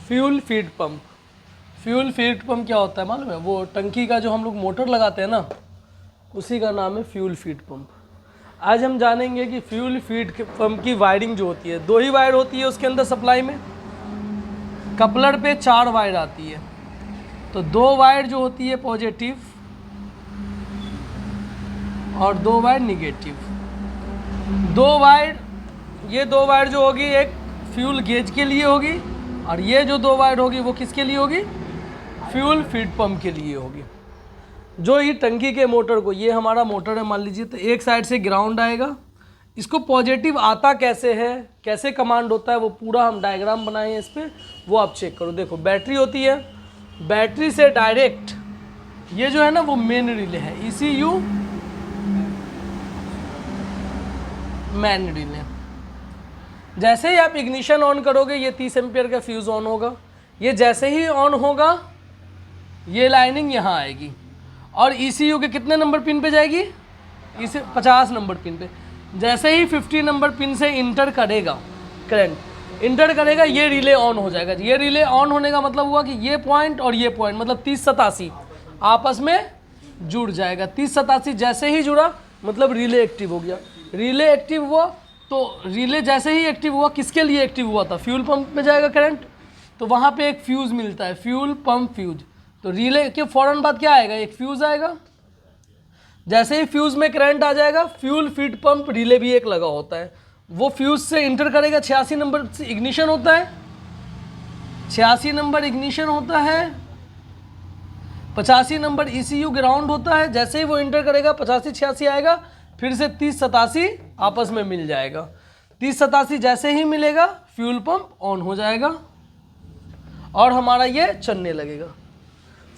Fuel feed pump. Fuel feed pump क्या होता है मालूम है? वो टंकी का जो हम लोग मोटर लगाते हैं ना, उसी का नाम है फ्यूल फीड पंप। आज हम जानेंगे कि फ्यूल फीड पंप की वायरिंग जो होती है, 2 ही वायर होती है उसके अंदर सप्लाई में। कपलर पे 4 वायर आती है, तो 2 वायर जो होती है पॉजिटिव और 2 वायर निगेटिव। 2 वायर, ये 2 वायर जो होगी एक फ्यूल गेज के लिए होगी, और ये जो 2 वायर होगी वो किसके लिए होगी? फ्यूल फीड पंप के लिए होगी। जो ही टंकी के मोटर को, ये हमारा मोटर है मान लीजिए, तो एक साइड से ग्राउंड आएगा। इसको पॉजिटिव आता कैसे है, कैसे कमांड होता है, वो पूरा हम डायग्राम बनाए हैं इस पर, वो आप चेक करो। देखो बैटरी होती है, बैटरी से डायरेक्ट ये जो है ना वो मेन रिले है, ECU मैन रिले। जैसे ही आप इग्निशन ऑन करोगे ये 30 एम्पियर का फ्यूज़ ऑन होगा। ये जैसे ही ऑन होगा ये लाइनिंग यहाँ आएगी और ECU के कितने नंबर पिन पे जाएगी? इसे 50 नंबर पिन पे। जैसे ही 50 नंबर पिन से इंटर करेगा, करंट इंटर करेगा, ये रिले ऑन हो जाएगा। ये रिले ऑन होने का मतलब हुआ कि ये पॉइंट और ये पॉइंट मतलब 3087 आपस में जुड़ जाएगा। 3087 जैसे ही जुड़ा मतलब रिले एक्टिव हो गया। रिले एक्टिव हुआ तो रिले जैसे ही एक्टिव हुआ, किसके लिए एक्टिव हुआ था? फ्यूल पंप में जाएगा करंट, तो वहाँ पे एक फ्यूज़ मिलता है, फ्यूल पंप फ्यूज। तो रिले के फ़ौरन बाद क्या आएगा? एक फ्यूज़ आएगा। जैसे ही फ्यूज़ में करंट आ जाएगा, फ्यूल फीड पंप रिले भी एक लगा होता है, वो फ्यूज़ से इंटर करेगा। 86 नंबर से इग्निशन होता है, 86 नंबर इग्निशन होता है, 85 नंबर ECU ग्राउंड होता है। जैसे ही वो इंटर करेगा 85-86 आएगा, फिर से 3087 आपस में मिल जाएगा। 3087 जैसे ही मिलेगा फ्यूल पंप ऑन हो जाएगा और हमारा ये चलने लगेगा।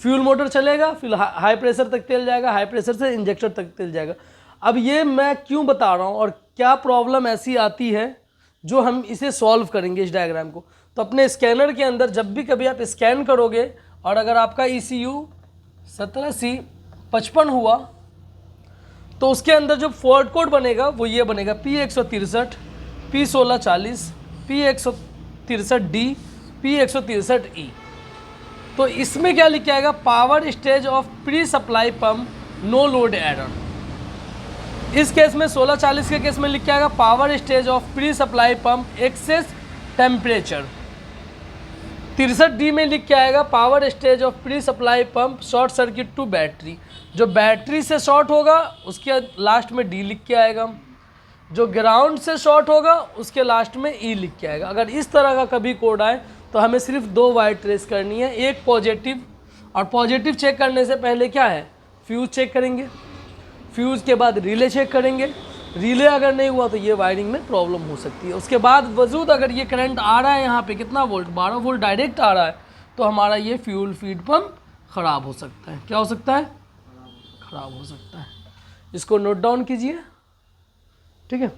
फ्यूल मोटर चलेगा, फिर हाई प्रेशर तक तेल जाएगा, हाई प्रेशर से इंजेक्टर तक तेल जाएगा। अब ये मैं क्यों बता रहा हूँ और क्या प्रॉब्लम ऐसी आती है जो हम इसे सॉल्व करेंगे इस डायग्राम को। तो अपने स्कैनर के अंदर जब भी कभी आप स्कैन करोगे और अगर आपका ECU 17C55 हुआ तो उसके अंदर जो फॉल्ट कोड बनेगा वो ये बनेगा P163, P1640, P163D, P163E। तो इसमें क्या लिख के आएगा? Power stage of pre supply pump, no load error. इस केस में 1640 के केस में लिख के आएगा power stage of pre supply pump, excess temperature. 63D में लिख के आएगा power stage of pre supply pump, short circuit to battery. जो बैटरी से शॉर्ट होगा उसके लास्ट में D लिख के आएगा, जो ग्राउंड से शॉर्ट होगा उसके लास्ट में E लिख के आएगा। अगर इस तरह का कभी कोड आए तो हमें सिर्फ 2 वायर ट्रेस करनी है, एक पॉजिटिव, और पॉजिटिव चेक करने से पहले क्या है? फ्यूज़ चेक करेंगे, फ्यूज़ के बाद रिले चेक करेंगे। रिले अगर नहीं हुआ तो ये वायरिंग में प्रॉब्लम हो सकती है। उसके बाद वजूद अगर ये करंट आ रहा है यहाँ पे कितना वोल्ट? 12 वोल्ट डायरेक्ट आ रहा है, तो हमारा ये फ्यूल फीड पंप ख़राब हो सकता है। क्या हो सकता है? ख़राब हो सकता है। इसको नोट डाउन कीजिए, ठीक है।